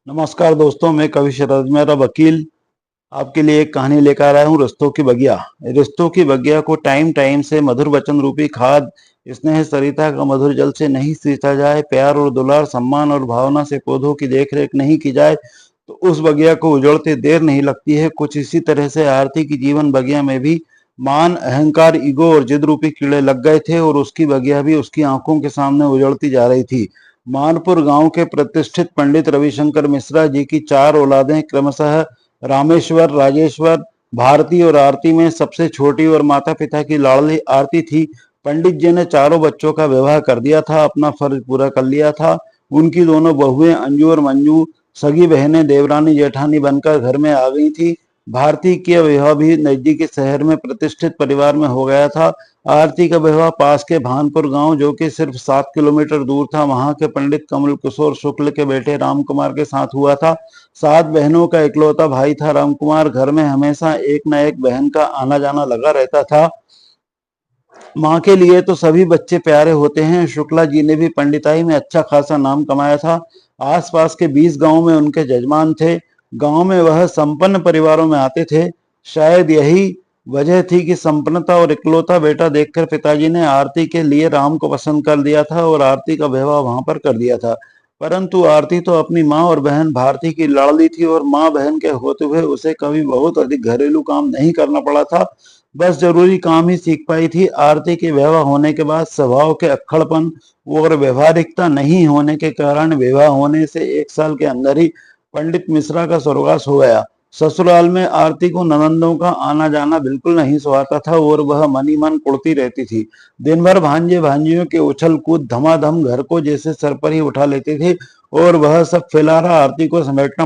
नमस्कार दोस्तों, मैं कवि शरद मेरा वकील आपके लिए एक कहानी लेकर आया हूँ। रिश्तों की बगिया। रिश्तों की बगिया को टाइम टाइम से मधुर वचन रूपी खाद स्नेह सरिता का मधुर जल से नहीं सींचा जाए, प्यार और दुलार सम्मान और भावना से पौधों की देखरेख नहीं की जाए तो उस बगिया को उजड़ते देर नहीं लगती है। कुछ इसी तरह से आरती की जीवन बगिया में भी मान, अहंकार, ईगो और जिद रूपी कीड़े लग गए थे और उसकी बगिया भी उसकी आंखों के सामने उजड़ती जा रही थी। मानपुर गांव के प्रतिष्ठित पंडित रविशंकर मिश्रा जी की 4 औलादें क्रमशः रामेश्वर, राजेश्वर, भारती और आरती में सबसे छोटी और माता पिता की लाडली आरती थी। पंडित जी ने चारों बच्चों का विवाह कर दिया था, अपना फर्ज पूरा कर लिया था। उनकी दोनों बहुएं अंजू और मंजू सगी बहनें देवरानी जेठानी बनकर घर में आ गई थी। भारती का विवाह भी नजदीकी शहर में प्रतिष्ठित परिवार में हो गया था। आरती का विवाह पास के भानपुर गांव, जो कि सिर्फ 7 किलोमीटर दूर था, वहां के पंडित कमल किशोर शुक्ल के बेटे राम कुमार के साथ हुआ था। 7 बहनों का इकलौता भाई था राम कुमार। घर में हमेशा एक न एक बहन का आना जाना लगा रहता था। माँ के लिए तो सभी बच्चे प्यारे होते हैं। शुक्ला जी ने भी पंडिताई में अच्छा खासा नाम कमाया था। आसपास के 20 गांव में उनके जजमान थे। गांव में वह संपन्न परिवारों में आते थे। शायद यही वजह थी कि संपन्नता और इकलौता बेटा देखकर पिताजी ने आरती के लिए राम को पसंद कर दिया था और आरती का विवाह वहां पर कर दिया था। परंतु आरती तो अपनी माँ और बहन भारती की लाडली थी और माँ बहन के होते हुए उसे कभी बहुत अधिक घरेलू काम नहीं करना पड़ा था। बस जरूरी काम ही सीख पाई थी। आरती के विवाह होने के बाद स्वभाव के अक्खड़पन और व्यवहारिकता नहीं होने के कारण विवाह होने से 1 साल के अंदर ही पंडित मिश्रा का स्वर्गवास हो गया। ससुराल में आरती को ननंदों का आना जाना बिल्कुल नहीं सुहाता था और वह मन ही मन कुड़ती रहती थी। दिन भर भांजे भांजियों के उछल कूद धमाधम घर को जैसे सर पर ही उठा लेते थे और वह सब फिलहाल आरती को समेटना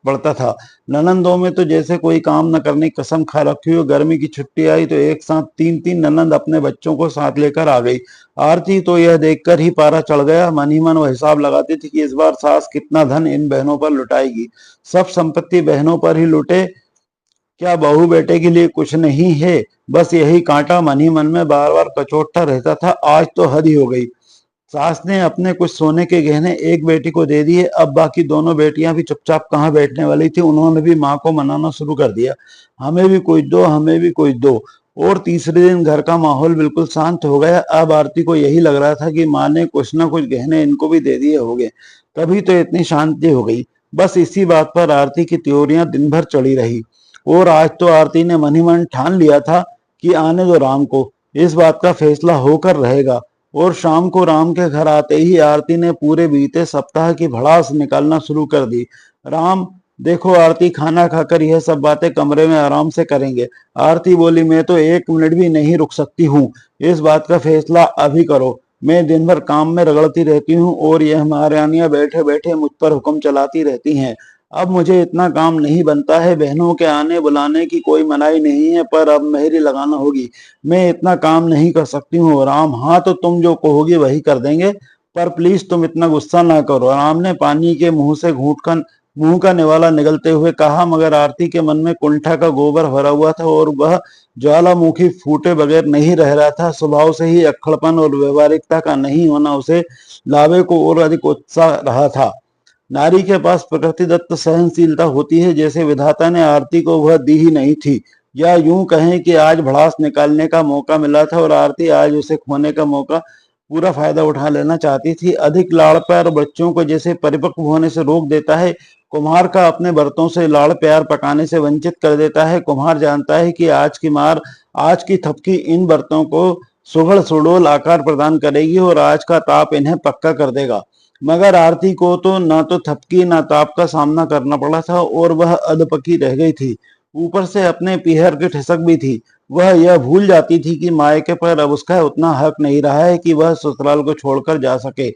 पड़ता था। ननंदों में तो जैसे कोई काम न करने की कसम खा रखी हो। गर्मी की छुट्टी आई तो एक साथ 3-3 ननंद अपने बच्चों को साथ लेकर आ गई। आरती तो यह देखकर ही पारा चढ़ गया। मन ही मन वह हिसाब लगाती थी कि इस बार सास कितना धन इन बहनों पर लुटाएगी। सब संपत्ति बहनों पर ही लुटे, क्या बहू बेटे के लिए कुछ नहीं है? बस यही कांटा मन ही मन में बार बार कचोटता रहता था। आज तो हद ही हो गई। सास ने अपने कुछ सोने के गहने एक बेटी को दे दिए। अब बाकी दोनों बेटियां भी चुपचाप कहाँ बैठने वाली थी, उन्होंने भी माँ को मनाना शुरू कर दिया, हमें भी कुछ दो, हमें भी कुछ दो। और तीसरे दिन घर का माहौल बिल्कुल शांत हो गया। अब आरती को यही लग रहा था कि माँ ने कुछ ना कुछ गहने इनको भी दे दिए होंगे, तभी तो इतनी शांति हो गई। बस इसी बात पर आरती की त्योरियां दिन भर चढ़ी रही और आज तो आरती ने मन ही मन ठान लिया था कि आने दो राम को, इस बात का फैसला होकर रहेगा। और शाम को राम के घर आते ही आरती ने पूरे बीते सप्ताह की भड़ास निकालना शुरू कर दी। राम, देखो आरती खाना खाकर यह सब बातें कमरे में आराम से करेंगे। आरती बोली, मैं तो 1 मिनट भी नहीं रुक सकती हूँ। इस बात का फैसला अभी करो। मैं दिन भर काम में रगड़ती रहती हूँ और यह महारानियां बैठे बैठे मुझ पर हुक्म चलाती रहती हैं। अब मुझे इतना काम नहीं बनता है। बहनों के आने बुलाने की कोई मनाही नहीं है, पर अब मेहरी लगाना होगी। मैं इतना काम नहीं कर सकती हूँ। राम, हाँ तो तुम जो कहोगे वही कर देंगे, पर प्लीज तुम इतना गुस्सा ना करो। राम ने पानी के मुंह से घूंट कर मुंह का निवाला निगलते हुए कहा। मगर आरती के मन में कुंठा का गोबर भरा हुआ था और वह ज्वालामुखी फूटे बगैर नहीं रह रहा था। स्वभाव से ही अक्खड़पन और व्यवहारिकता का नहीं होना उसे लावे को और अधिक उत्साह रहा था। नारी के पास प्रकृति दत्त सहनशीलता होती है, जैसे विधाता ने आरती को वह दी ही नहीं थी। या यूं कहें कि आज भड़ास निकालने का मौका मिला था और आरती आज उसे खोने का मौका पूरा फायदा उठा लेना चाहती थी। अधिक लाड़ प्यार बच्चों को जैसे परिपक्व होने से रोक देता है, कुम्हार का अपने बर्तनों से लाड़ प्यार पकाने से वंचित कर देता है। कुम्हार जानता है कि आज की मार, आज की थपकी इन बर्तनों को सुघड़ सुडोल आकार प्रदान करेगी और आज का ताप इन्हें पक्का कर देगा। मगर आरती को तो ना तो थपकी ना ताप का सामना करना पड़ा था और वह अधपकी रह गई थी। ऊपर से अपने पीहर की ठिसक भी थी। वह यह भूल जाती थी कि मायके पर अब उसका उतना हक नहीं रहा है कि वह ससुराल को छोड़कर जा सके।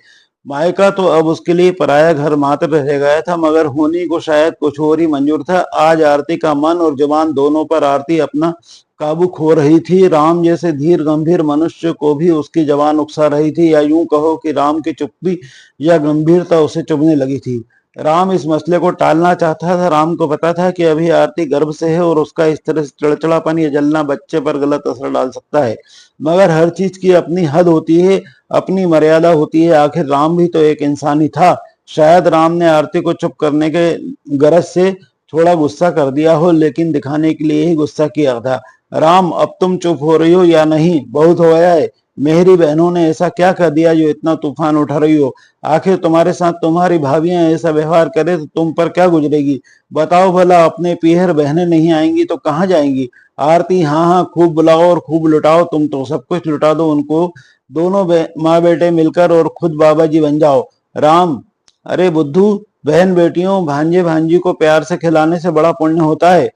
मायका तो अब उसके लिए पराया घर मात्र रह गया था, मगर होनी को शायद कुछ और ही मंजूर था। आज आरती का मन और जुबान दोनों पर आरती अपना काबू खो रही थी। राम जैसे धीर गंभीर मनुष्य को भी उसकी जबान उकसा रही थी, या यूं कहो कि राम की चुप्पी या गंभीरता उसे चुभने लगी थी। राम इस मसले को टालना चाहता था। राम को पता था कि अभी आरती गर्भ से है और उसका इस तरह से चिड़चिड़ापन या जलना बच्चे पर गलत असर डाल सकता है। मगर हर चीज की अपनी हद होती है, अपनी मर्यादा होती है। आखिर राम भी तो एक इंसान ही था। शायद राम ने आरती को चुप करने के गरज से थोड़ा गुस्सा कर दिया हो, लेकिन दिखाने के लिए ही गुस्सा किया था। राम, अब तुम चुप हो रही हो या नहीं? बहुत हो गया है। मेरी बहनों ने ऐसा क्या कर दिया जो इतना तूफान उठा रही हो? आखिर तुम्हारे साथ तुम्हारी भाभियां ऐसा व्यवहार करे तो तुम पर क्या गुजरेगी? बताओ भला, अपने पीहर बहनें नहीं आएंगी तो कहाँ जाएंगी? आरती, हाँ हाँ, खूब बुलाओ और खूब लुटाओ, तुम तो सब कुछ लुटा दो उनको। दोनों माँ बेटे मिलकर और खुद बाबा जी बन जाओ। राम, अरे बुद्धू, बहन बेटियों भांजे भांजी को प्यार से खिलाने से बड़ा पुण्य होता है।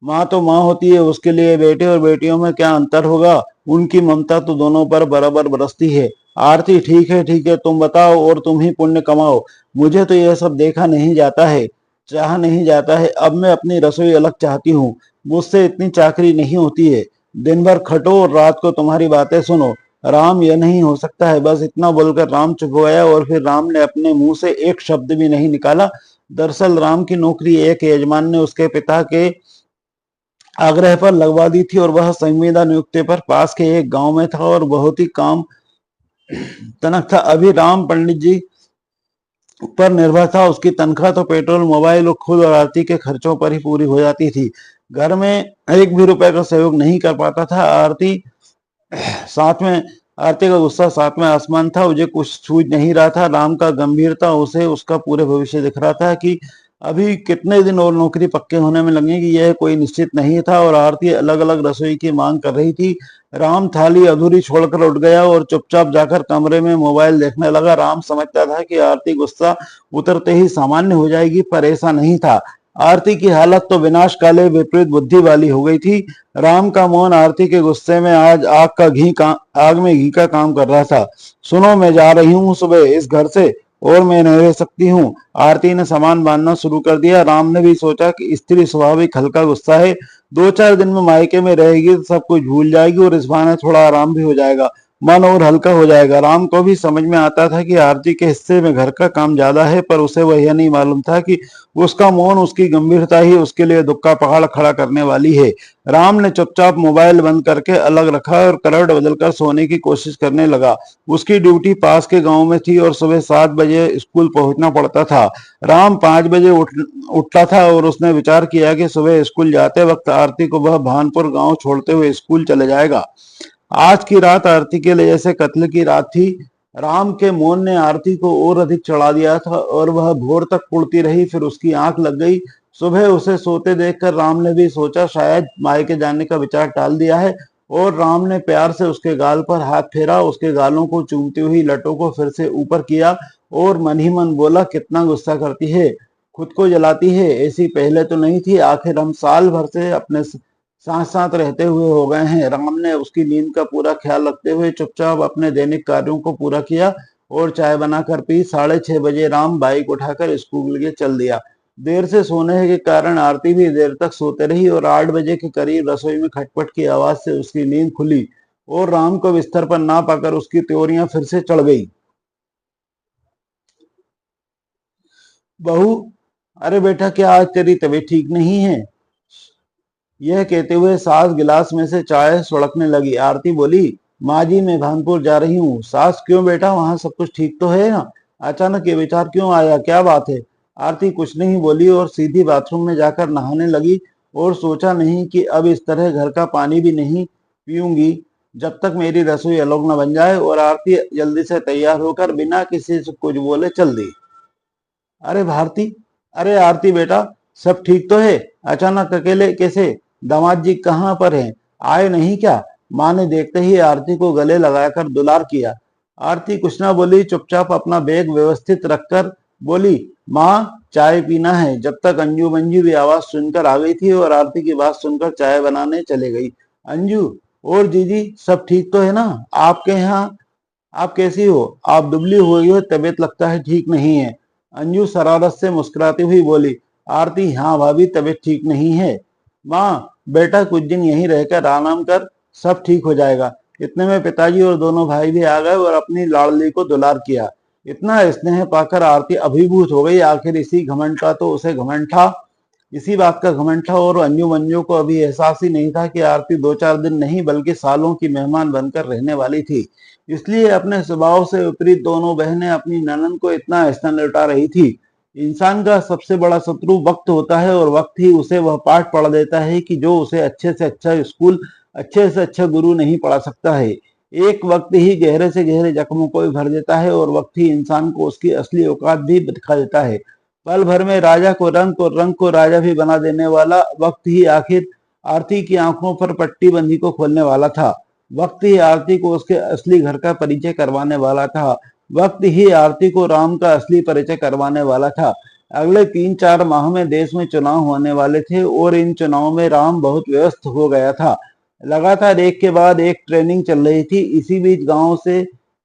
माँ तो माँ होती है, उसके लिए बेटे और बेटियों में क्या अंतर होगा? उनकी ममता तो दोनों पर बराबर बरसती है। आरती, ठीक है, तुम बताओ और तुम ही पुण्य कमाओ। मुझे तो यह सब देखा नहीं जाता है, चाह नहीं जाता है। अब मैं अपनी रसोई अलग चाहती हूँ। मुझसे इतनी चाकरी नहीं होती है। दिन भर खटो और रात को तुम्हारी बातें सुनो। राम, यह नहीं हो सकता है। बस इतना बोलकर राम चुप हो गया और फिर राम ने अपने मुंह से एक शब्द भी नहीं निकाला। दरअसल राम की नौकरी एक यजमान ने उसके पिता के आग्रह पर लगवा दी थी और वह संविदा नियुक्ति पर पास के एक गांव में था और बहुत ही काम तनक था। अभी राम पंडित जी पर निर्भर था। उसकी तनख्वाह तो पेट्रोल, मोबाइल और खुद और आरती के खर्चों पर ही पूरी हो जाती थी। घर में एक भी रुपए का सहयोग नहीं कर पाता था। साथ में आरती का गुस्सा सातवें आसमान था। मुझे कुछ सूझ नहीं रहा था। राम का गंभीरता, उसे उसका पूरे भविष्य दिख रहा था कि अभी कितने दिन और नौकरी पक्के होने में लगेगी, यह कोई निश्चित नहीं था। और आरती अलग अलग रसोई की मांग कर रही थी। राम थाली अधूरी छोड़कर उठ गया और चुपचाप जाकर कमरे में मोबाइल देखने लगा। राम समझता था कि आरती गुस्सा उतरते ही सामान्य हो जाएगी, पर ऐसा नहीं था। आरती की हालत तो विनाश काले विपरीत बुद्धि वाली हो गई थी। राम का मौन आरती के गुस्से में आज आग में घी का काम कर रहा था। सुनो, मैं जा रही हूँ सुबह इस घर से, और मैं नहीं रह सकती हूँ। आरती ने सामान बांधना शुरू कर दिया। राम ने भी सोचा कि स्त्री स्वाभाविक हल्का गुस्सा है, 2-4 दिन में मायके में रहेगी तो सब कुछ भूल जाएगी और इस बहाने थोड़ा आराम भी हो जाएगा, मन और हल्का हो जाएगा। राम को भी समझ में आता था कि आरती के हिस्से में घर का काम ज्यादा है, पर उसे वह यह नहीं मालूम था कि उसका मौन, उसकी गंभीरता ही उसके लिए दुख का पहाड़ खड़ा करने वाली है। राम ने चुपचाप मोबाइल बंद करके अलग रखा और करवट बदलकर सोने की कोशिश करने लगा। उसकी ड्यूटी पास के गांव में थी और सुबह 7 बजे स्कूल पहुंचना पड़ता था। राम 5 बजे उठता था और उसने विचार किया कि सुबह स्कूल जाते वक्त आरती को वह भानपुर गांव छोड़ते हुए स्कूल चले जाएगा। आज की रात आरती के लिए जैसे कत्ल की रात थी। राम के मौन ने आरती को और अधिक चढ़ा दिया था और वह भोर तक कुड़ती रही। फिर उसकी आंख लग गई। सुबह उसे सोते देखकर राम ने भी सोचा शायद मायके जाने का विचार टाल दिया है, और राम ने प्यार से उसके गाल पर हाथ फेरा, उसके गालों को चूमती हुई लटों को फिर से ऊपर किया और मन ही मन बोला, कितना गुस्सा करती है, खुद को जलाती है, ऐसी पहले तो नहीं थी। आखिर हम साल भर से अपने साथ साथ रहते हुए हो गए हैं। राम ने उसकी नींद का पूरा ख्याल रखते हुए चुपचाप अपने दैनिक कार्यों को पूरा किया और चाय बनाकर पी। 6:30 बजे राम बाइक उठाकर स्कूल के चल दिया। देर से सोने के कारण आरती भी देर तक सोते रही और 8 बजे के करीब रसोई में खटपट की आवाज से उसकी नींद खुली और राम को बिस्तर पर ना पाकर उसकी त्योरियां फिर से चढ़ गई। बहू, अरे बेटा, क्या आज तेरी तबीयत ठीक नहीं है? यह कहते हुए सास गिलास में से चाय सुड़कने लगी। आरती बोली, माँ जी, मैं भानपुर जा रही हूँ। सास, क्यों बेटा, वहां सब कुछ ठीक तो है ना? अचानक ये विचार क्यों आया, क्या बात है? आरती कुछ नहीं बोली और सीधी बाथरूम में जाकर नहाने लगी और सोचा नहीं कि अब इस तरह घर का पानी भी नहीं पीऊंगी जब तक मेरी रसोई अलग न बन जाए। और आरती जल्दी से तैयार होकर बिना किसी से कुछ बोले चल दी। अरे भारती, अरे आरती बेटा, सब ठीक तो है? अचानक अकेले कैसे? दामाद जी कहाँ पर हैं? आए नहीं क्या? माँ ने देखते ही आरती को गले लगाकर दुलार किया। आरती कुछ ना बोली, चुपचाप अपना बैग व्यवस्थित रखकर बोली, माँ, चाय पीना है। जब तक अंजू मंजू भी आवाज सुनकर आ गई थी और आरती की बात सुनकर चाय बनाने चले गई। अंजू और जीजी सब ठीक तो है ना? आपके यहाँ आप कैसी हो? आप दुबली हुई हो, तबीयत लगता है ठीक नहीं है। अंजू शरारत से मुस्कुराती हुई बोली। आरती, हाँ भाभी, तबीयत ठीक नहीं है। माँ, बेटा कुछ दिन यहीं रहकर आराम कर, सब ठीक हो जाएगा। इतने में पिताजी और दोनों भाई भी आ गए और अपनी लाडली को दुलार किया। इतना स्नेह पाकर आरती अभिभूत हो गई। आखिर इसी घमंड का तो उसे घमंड था। इसी बात का घमंड था और अंजू मंजू को अभी एहसास ही नहीं था कि आरती 2-4 दिन नहीं बल्कि सालों की मेहमान बनकर रहने वाली थी। इसलिए अपने स्वभाव से विपरीत दोनों बहनें अपनी ननद को इतना स्तन लुटा रही थी। इंसान का सबसे बड़ा शत्रु वक्त होता है और वक्त ही उसे वह पाठ पढ़ा देता है कि जो उसे अच्छे से अच्छा स्कूल, अच्छे से अच्छा गुरु नहीं पढ़ा सकता है। एक वक्त ही गहरे से गहरे जख्मों को भी भर देता है और वक्त ही इंसान को उसकी असली औकात भी दिखा देता है। पल भर में राजा को रंक और रंग को राजा भी बना देने वाला वक्त ही आखिर आरती की आंखों पर पट्टी बंदी को खोलने वाला था। वक्त ही आरती को उसके असली घर का परिचय करवाने वाला था। वक्त ही आरती को राम का असली परिचय करवाने वाला था। अगले 3-4 माह में देश में चुनाव होने वाले थे और इन चुनाव में राम बहुत व्यस्त हो गया था। लगातार एक के बाद एक ट्रेनिंग चल रही थी। इसी बीच गांव से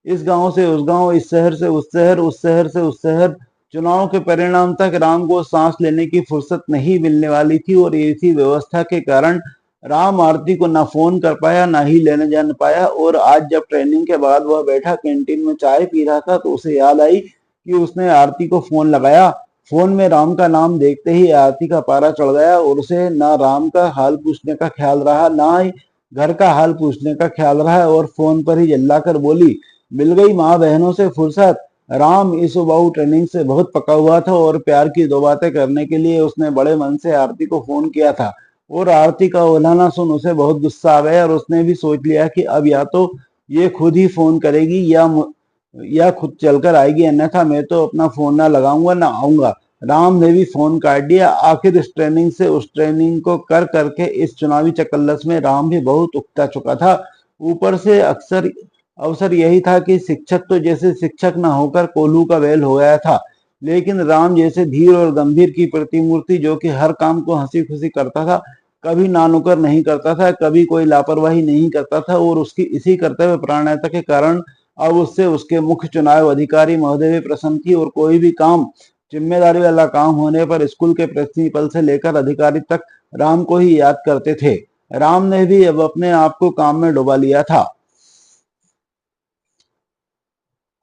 इस गांव से उस गांव, इस शहर से उस शहर, उस शहर से उस शहर, चुनाव के परिणाम तक राम को सांस लेने की फुर्सत नहीं मिलने वाली थी और इसी व्यवस्था के कारण राम आरती को ना फोन कर पाया ना ही लेने जाने पाया। और आज जब ट्रेनिंग के बाद वह बैठा कैंटीन में चाय पी रहा था तो उसे याद आई कि उसने आरती को फोन लगाया। फोन में राम का नाम देखते ही आरती का पारा चढ़ गया और उसे ना राम का हाल पूछने का ख्याल रहा ना ही घर का हाल पूछने का ख्याल रहा और फोन पर ही चिल्लाकर बोली, मिल गई माँ बहनों से फुर्सत। राम इस उबाऊ ट्रेनिंग से बहुत पका हुआ था और प्यार की दो बातें करने के लिए उसने बड़े मन से आरती को फोन किया था और आरती का उलाहना सुन उसे बहुत गुस्सा आ गया और उसने भी सोच लिया कि अब या तो ये खुद ही फोन करेगी या खुद चलकर आएगी, अन्यथा मैं तो अपना फोन ना लगाऊंगा ना आऊंगा। राम ने भी फोन काट दिया। आखिर इस ट्रेनिंग से उस ट्रेनिंग को कर करके इस चुनावी चकल्लस में राम भी बहुत उकता चुका था। ऊपर से अक्सर अवसर यही था कि शिक्षक तो जैसे शिक्षक न होकर कोल्हू का बैल हो गया था, लेकिन राम जैसे धीर और गंभीर की प्रतिमूर्ति जो कि हर काम को हंसी खुशी करता था, कभी नानुकर नहीं करता था, कभी कोई लापरवाही नहीं करता था और उसकी इसी कर्तव्य परायणता के कारण अब उससे उसके मुख्य चुनाव अधिकारी महोदय भी प्रसन्न थी और कोई भी काम, जिम्मेदारी वाला काम होने पर स्कूल के प्रिंसिपल से लेकर अधिकारी तक राम को ही याद करते थे। राम ने भी अब अपने आप को काम में डुबा लिया था।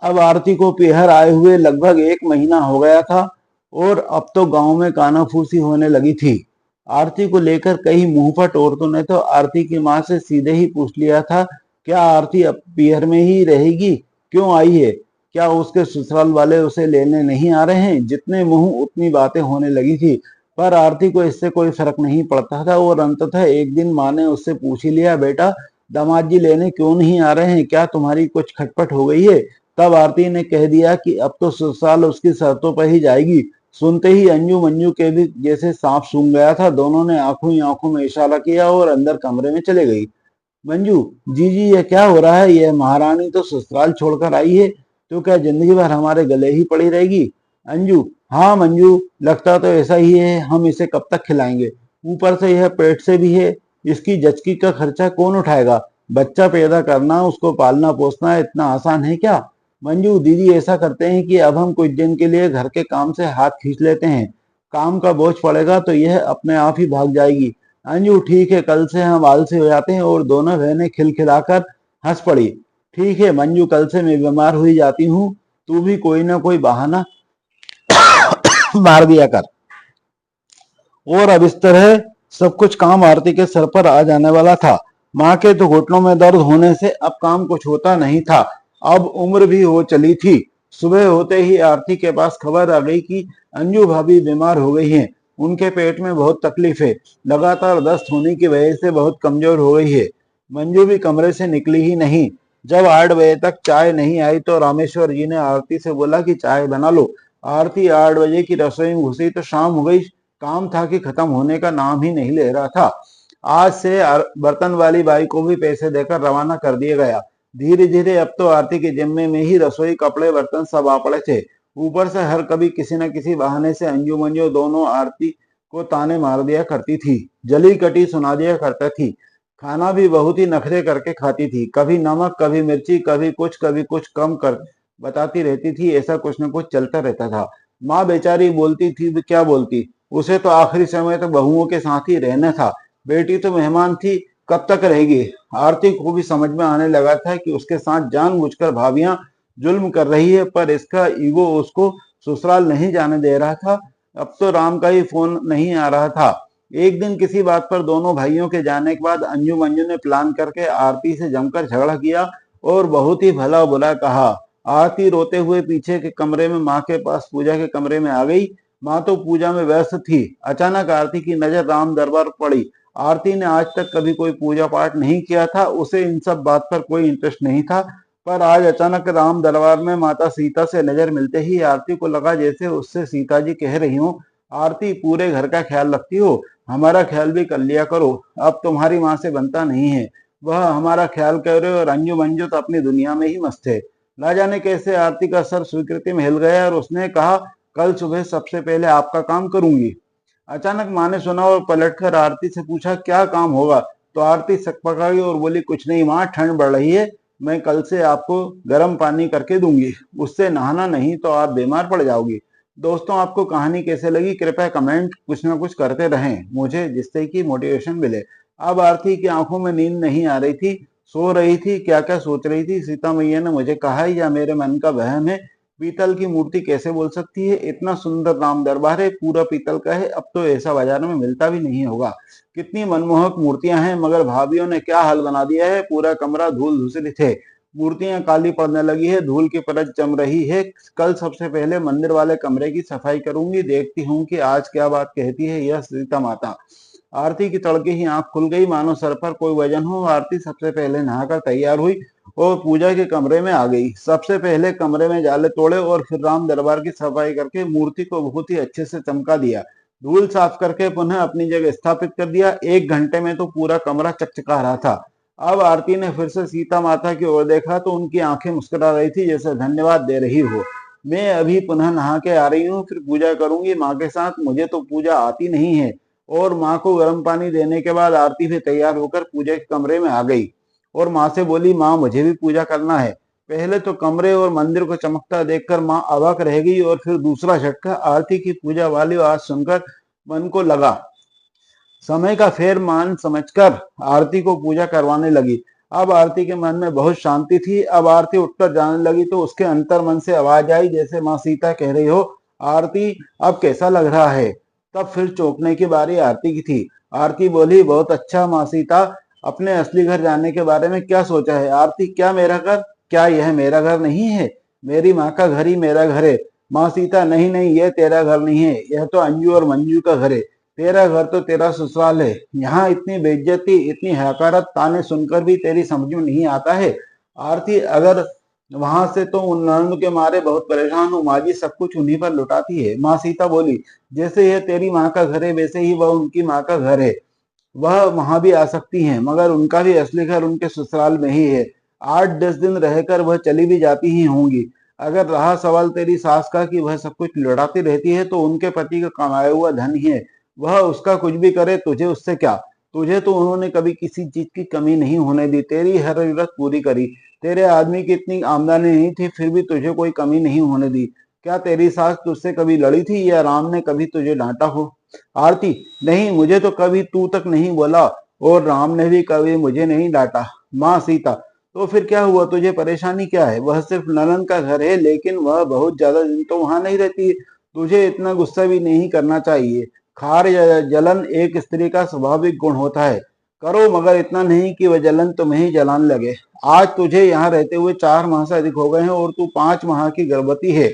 अब आरती को पीहर आए हुए लगभग 1 महीना हो गया था और अब तो गांव में कानाफूसी होने लगी थी। आरती को लेकर कई मुंहफट औरतों ने तो आरती की मां से सीधे ही पूछ लिया था, क्या आरती अब पीहर में ही रहेगी? क्यों आई है? क्या उसके ससुराल वाले उसे लेने नहीं आ रहे हैं? जितने मुंह उतनी बातें होने लगी थी, पर आरती को इससे कोई फर्क नहीं पड़ता था और अंततः एक दिन माँ ने उससे पूछ ही लिया, बेटा दामाद जी लेने क्यों नहीं आ रहे हैं? क्या तुम्हारी कुछ खटपट हो गई है? तब आरती ने कह दिया कि अब तो ससुराल उसकी शर्तों पर ही जाएगी। सुनते ही अंजू मंजू के भी जैसे सांप सूंघ गया था। दोनों ने आंखों ही आंखों में इशारा किया और अंदर कमरे में चले गई। मंजू, जी जी ये क्या हो रहा है? यह महारानी तो ससुराल छोड़कर आई है, तो क्या जिंदगी भर हमारे गले ही पड़ी रहेगी? अंजू, हाँ मंजू, लगता तो ऐसा ही है। हम इसे कब तक खिलाएंगे? ऊपर से यह पेट से भी है। इसकी जचकी का खर्चा कौन उठाएगा? बच्चा पैदा करना, उसको पालना पोसना इतना आसान है क्या? मंजू दीदी ऐसा करते हैं कि अब हम कुछ दिन के लिए घर के काम से हाथ खींच लेते हैं। काम का बोझ पड़ेगा तो यह अपने आप ही भाग जाएगी। अंजू ठीक है, कल से हम आलसी हो जाते हैं। और दोनों बहनें खिलखिलाकर हंस पड़ी। ठीक है मंजू, कल से मैं बीमार हुई जाती हूँ, तू भी कोई ना कोई बहाना मार दिया कर। और अब इस तरह सब कुछ काम आरती के सर पर आ जाने वाला था। माँ के तो घुटनों में दर्द होने से अब काम कुछ होता नहीं था। अब उम्र भी हो चली थी। सुबह होते ही आरती के पास खबर आ गई कि अंजू भाभी बीमार हो गई हैं। उनके पेट में बहुत तकलीफ है। लगातार दस्त होने की वजह से बहुत कमजोर हो गई है। मंजू भी कमरे से निकली ही नहीं। जब 8 बजे तक चाय नहीं आई तो रामेश्वर जी ने आरती से बोला कि चाय बना लो। आरती 8 बजे की रसोई में घुसी तो शाम हो गई। काम था कि खत्म होने का नाम ही नहीं ले रहा था। आज से बर्तन वाली बाई को भी पैसे देकर रवाना कर दिया गया। धीरे धीरे अब तो आरती के जिम्मे में ही रसोई, कपड़े, बर्तन सब आ पड़े थे। ऊपर से हर कभी किसी न किसी बहाने से अंजू मंजू दोनों आरती को ताने मार दिया करती थी, जली कटी सुना दिया करता थी। खाना भी बहुत ही नखरे करके खाती थी। कभी नमक, कभी मिर्ची, कभी कुछ कम कर बताती रहती थी। ऐसा कुछ न कुछ चलता रहता था। माँ बेचारी बोलती थी तो क्या बोलती, उसे तो आखिरी समय तक बहुओं के साथ ही रहना था। बेटी तो मेहमान थी, कब तक रहेगी? आरती को भी समझ में आने लगा था कि उसके साथ जानबूझकर भाभियां जुल्म कर रही है, पर इसका ईगो उसको ससुराल नहीं जाने दे रहा था। अब तो राम का ही फोन नहीं आ रहा था। एक दिन किसी बात पर दोनों भाइयों के जाने के बाद अंजू मंजू ने प्लान करके आरती से जमकर झगड़ा किया और बहुत ही भला बुरा कहा। आरती रोते हुए पीछे के कमरे में माँ के पास पूजा के कमरे में आ गई। माँ तो पूजा में व्यस्त थी। अचानक आरती की नजर राम दरबार पर पड़ी। आरती ने आज तक कभी कोई पूजा पाठ नहीं किया था, उसे इन सब बात पर कोई इंटरेस्ट नहीं था। पर आज अचानक राम दरबार में माता सीता से नजर मिलते ही आरती को लगा जैसे उससे सीता जी कह रही हो, आरती पूरे घर का ख्याल रखती हो, हमारा ख्याल भी कर लिया करो। अब तुम्हारी माँ से बनता नहीं है, वह हमारा ख्याल कर रहे हो और अंजू मंजू तो अपनी दुनिया में ही मस्त है। ना जाने कैसे आरती का सर स्वीकृति में हिल गया और उसने कहा, कल सुबह सबसे पहले आपका काम करूंगी। अचानक माँ ने सुना और पलटकर आरती से पूछा, क्या काम होगा? तो आरती सकपका और बोली, कुछ नहीं माँ, ठंड बढ़ रही है, मैं कल से आपको गर्म पानी करके दूंगी, उससे नहाना, नहीं तो आप बीमार पड़ जाओगी। दोस्तों, आपको कहानी कैसे लगी कृपया कमेंट कुछ ना कुछ करते रहें मुझे, जिससे कि मोटिवेशन मिले। अब आरती की आंखों में नींद नहीं आ रही थी, सो रही थी, क्या क्या सोच रही थी, सीता मैया ने मुझे कहा या मेरे मन का वहम है? पीतल की मूर्ति कैसे बोल सकती है? इतना सुंदर राम दरबार है, पूरा पीतल का है, अब तो ऐसा बाजार में मिलता भी नहीं होगा। कितनी मनमोहक मूर्तियां हैं, मगर भाभीियों ने क्या हाल बना दिया है, पूरा कमरा धूल धूसरित है। मूर्तियां काली पड़ने लगी है, धूल की परत जम रही है। कल सबसे पहले मंदिर वाले कमरे की सफाई करूंगी, देखती हूँ कि आज क्या बात कहती है यह सीता माता। आरती की तड़के ही आंख खुल गई, मानो सर पर कोई वजन हो। आरती सबसे पहले नहाकर तैयार हुई और पूजा के कमरे में आ गई। सबसे पहले कमरे में जाले तोड़े और फिर राम दरबार की सफाई करके मूर्ति को बहुत ही अच्छे से चमका दिया। धूल साफ करके पुनः अपनी जगह स्थापित कर दिया। 1 घंटे में तो पूरा कमरा चकचका रहा था। अब आरती ने फिर से सीता माता की ओर देखा तो उनकी आंखें मुस्कुरा रही थी, जैसे धन्यवाद दे रही हो। मैं अभी पुनः नहा के आ रही हूँ, फिर पूजा करूंगी माँ के साथ, मुझे तो पूजा आती नहीं है। और माँ को गर्म पानी देने के बाद आरती भी तैयार होकर पूजा के कमरे में आ गई और माँ से बोली, माँ मुझे भी पूजा करना है। पहले तो कमरे और मंदिर को चमकता देखकर माँ अवाक रह गई और फिर दूसरा झटका आरती की पूजा वाली आवाज सुनकर मन को लगा। समय का फेर मान समझकर आरती को पूजा करवाने लगी। अब आरती के मन में बहुत शांति थी। अब आरती उठकर जाने लगी तो उसके अंतर मन से आवाज आई, जैसे माँ सीता कह रही हो, आरती अब कैसा लग रहा है? तब फिर चौंकने की बारी आरती की थी। आरती बोली, बहुत अच्छा माँ सीता, अपने असली घर जाने के बारे में क्या सोचा है? आरती, क्या मेरा घर? क्या यह मेरा घर नहीं है? मेरी माँ का घर ही मेरा घर है। माँ सीता, नहीं नहीं, यह तेरा घर नहीं है, यह तो अंजू और मंजू का घर है। तेरा घर तो तेरा ससुराल है। यहाँ इतनी बेइज्जती, इतनी हकारत, ताने सुनकर भी तेरी समझ में नहीं आता है? आरती, अगर वहां से तो उन ननद के मारे बहुत परेशान हूँ, माँ जी सब कुछ उन्हीं पर लुटाती है। माँ सीता बोली, जैसे यह तेरी माँ का घर है वैसे ही वह उनकी माँ का घर है। वह वहां भी आ सकती हैं, मगर उनका भी असली घर उनके ससुराल में ही है। 8-10 दिन रहकर वह चली भी जाती ही होंगी। अगर रहा सवाल तेरी सास का कि वह सब कुछ लुटाती रहती है, तो उनके पति का कमाया हुआ धन ही है, वह उसका कुछ भी करे, तुझे उससे क्या? तुझे तो उन्होंने कभी किसी चीज की कमी नहीं होने दी, तेरी हर जरूरत पूरी करी। तेरे आदमी की इतनी आमदनी नहीं थी, फिर भी तुझे कोई कमी नहीं होने दी। क्या तेरी सास तुझसे कभी लड़ी थी या राम ने कभी तुझे डांटा हो? आरती, नहीं, मुझे तो कभी तू तक नहीं बोला और राम ने भी कभी मुझे नहीं डांटा। माँ सीता, तो फिर क्या हुआ? तुझे परेशानी क्या है? वह सिर्फ ननद का घर है, लेकिन वह बहुत ज्यादा दिन तो वहां नहीं रहती। तुझे इतना गुस्सा भी नहीं करना चाहिए। खार या जलन एक स्त्री का स्वाभाविक गुण होता है। करो, मगर इतना नहीं कि वह जलन तुम्हें ही जलाने लगे। आज तुझे यहाँ रहते हुए 4 माह से अधिक हो गए हैं और तू 5 माह की गर्भवती है।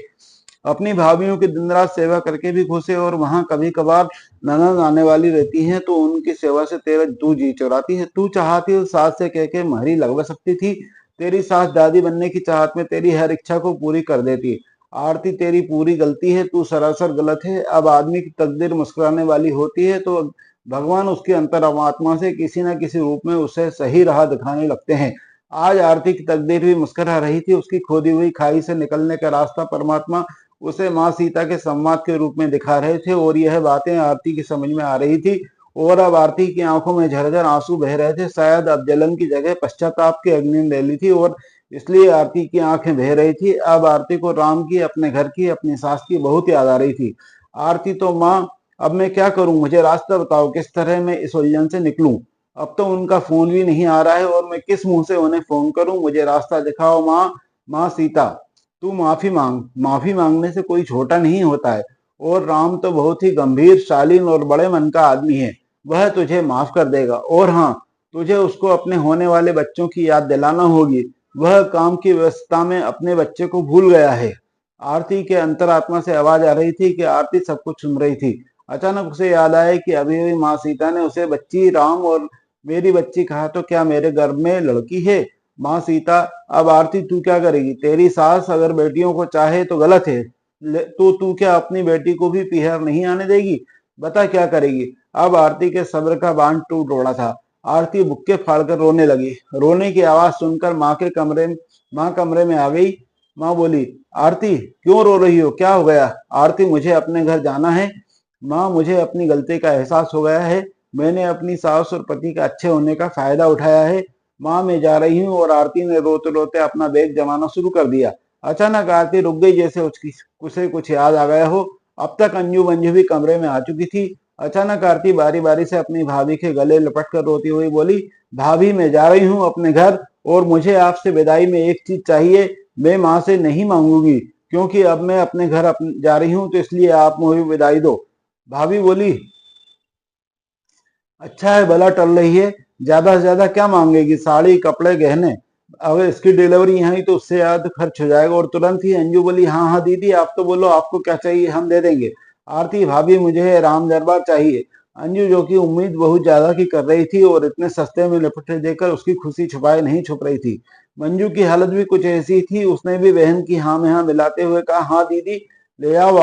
अपनी भाभीियों की दिन रात सेवा करके भी खुश है और वहां कभी कभार ननद आने वाली रहती हैं तो उनकी सेवा से तेरा तू जी चुराती है। तू चाहती हो सास से कह के महरी लगवा सकती थी। तेरी सास दादी बनने की चाहत में तेरी हर इच्छा को पूरी कर देती। आरती, तेरी पूरी गलती है, तू सरासर गलत है। अब आदमी की तकदीर मुस्कुराने वाली होती है तो भगवान उसकी अंतरात्मा से किसी न किसी रूप में उसे सही राह दिखाने लगते हैं। आज आरती की तकदीर भी मुस्कुरा रही थी। उसकी खोदी हुई खाई से निकलने का रास्ता परमात्मा उसे माँ सीता के संवाद के रूप में दिखा रहे थे और यह बातें आरती की समझ में आ रही थी। और अब आरती की आंखों में झरझर आंसू बह रहे थे। शायद अब जलन की जगह पश्चाताप की अग्नि ले ली थी और इसलिए आरती की आंखें बह रही थी। अब आरती को राम की, अपने घर की, अपनी सास की बहुत याद आ रही थी। आरती, तो माँ, अब मैं क्या करूं? मुझे रास्ता बताओ, किस तरह मैं इस उलझन से निकलूं? अब तो उनका फोन भी नहीं आ रहा है और मैं किस मुंह से उन्हें फोन करूं? मुझे रास्ता दिखाओ माँ। माँ सीता, तू माफी मांग। माफी मांगने से कोई छोटा नहीं होता है और राम तो बहुत ही गंभीर, शालीन और बड़े मन का आदमी है। वह तुझे माफ कर देगा। और हाँ, तुझे उसको अपने होने वाले बच्चों की याद दिलाना होगी। वह काम की व्यस्तता में अपने बच्चे को भूल गया है। आरती के अंतरात्मा से आवाज आ रही थी कि आरती सब कुछ सुन रही थी। अचानक उसे याद आया कि अभी अभी माँ सीता ने उसे बच्ची राम और मेरी बच्ची कहा, तो क्या मेरे गर्भ में लड़की है? माँ सीता, अब आरती तू क्या करेगी? तेरी सास अगर बेटियों को चाहे तो गलत है, तो तू क्या अपनी बेटी को भी पीहर नहीं आने देगी? बता क्या करेगी? अब आरती के सब्र का बांध टूट पड़ा था। आरती बुक्के फाड़कर रोने लगी। रोने की आवाज सुनकर माँ कमरे में आ गई। माँ बोली, आरती क्यों रो रही हो? क्या हो गया? आरती, मुझे अपने घर जाना है। माँ, मुझे अपनी गलती का एहसास हो गया है। मैंने अपनी सास और पति का अच्छे होने का फायदा उठाया है। माँ, मैं जा रही हूँ। और आरती ने रोते रोते अपना बैग जमाना शुरू कर दिया। अचानक आरती रुक गई, जैसे उसे कुछ याद आ गया हो। अब तक अंजू मंजू भी कमरे में आ चुकी थी। अचानक आरती बारी बारी से अपनी भाभी के गले लपट कर रोती हुई बोली, भाभी, मैं जा रही हूँ अपने घर, और मुझे आपसे विदाई में एक चीज चाहिए। मैं माँ से नहीं मांगूंगी, क्योंकि अब मैं अपने घर जा रही हूँ, तो इसलिए आप मुझे विदाई दो। भाभी बोली, अच्छा है, भला टल रही है। ज्यादा से ज्यादा क्या मांगेगी? साड़ी, कपड़े, गहने। अगर इसकी डिलीवरी यहाँ ही तो उससे ज्यादा खर्च हो जाएगा। और तुरंत ही अंजू बोली, हाँ हाँ दीदी, आप तो बोलो आपको क्या चाहिए, हम दे देंगे। आरती, भाभी, मुझे राम दरबार चाहिए। अंजू, जो कि उम्मीद बहुत ज्यादा की कर रही थी और इतने सस्ते में लिपटे देकर उसकी खुशी छुपाए नहीं छुप रही थी। मंजू की हालत भी कुछ ऐसी थी। उसने भी बहन की हाँ में हाँ मिलाते हुए कहा, हाँ दीदी, ले आओ।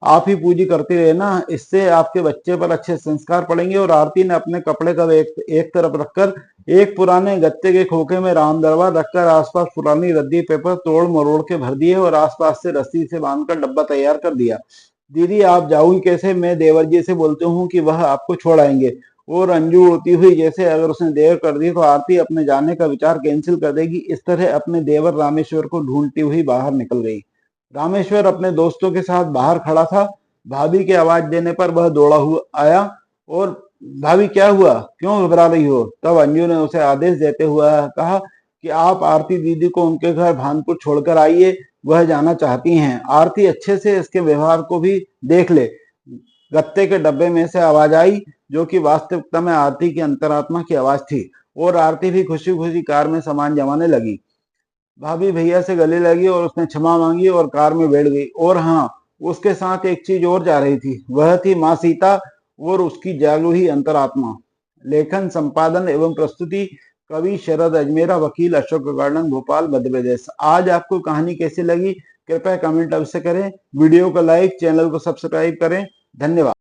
आप ही पूजी करती रहे ना, इससे आपके बच्चे पर अच्छे संस्कार पड़ेंगे। और आरती ने अपने कपड़े का एक तरफ रखकर एक पुराने गत्ते के खोखे में राम दरबार रखकर आसपास पुरानी रद्दी पेपर तोड़ मरोड़ के भर दिए और आसपास से रस्सी से बांधकर डब्बा तैयार कर दिया। दीदी, आप जाओगी कैसे? मैं देवर जी से बोलती हूँ कि वह आपको छोड़ आएंगे। और अंजू रोती हुई, जैसे अगर उसने देर कर दी तो आरती अपने जाने का विचार कैंसिल कर देगी। इस तरह अपने देवर रामेश्वर को ढूंढती हुई बाहर निकल गई। रामेश्वर अपने दोस्तों के साथ बाहर खड़ा था। भाभी के आवाज देने पर वह दौड़ा हुआ आया। और भाभी, क्या हुआ? क्यों घबरा रही हो? तब अंजू ने उसे आदेश देते हुए कहा कि आप आरती दीदी को उनके घर भानपुर छोड़कर आइए, वह जाना चाहती हैं। आरती, अच्छे से इसके व्यवहार को भी देख ले। गत्ते के डब्बे में से आवाज आई, जो कि वास्तविकता में आरती की अंतरात्मा की आवाज थी। और आरती भी खुशी खुशी कार में सामान जमाने लगी। भाभी भैया से गले लगी और उसने क्षमा मांगी और कार में बैठ गई। और हाँ, उसके साथ एक चीज और जा रही थी। वह थी माँ सीता और उसकी जागू ही अंतरात्मा। लेखन, संपादन एवं प्रस्तुति कवि शरद अजमेरा, वकील अशोक गार्डन, भोपाल, मध्य प्रदेश। आज आपको कहानी कैसी लगी? कृपया कमेंट अवश्य करें। वीडियो को लाइक, चैनल को सब्सक्राइब करें। धन्यवाद।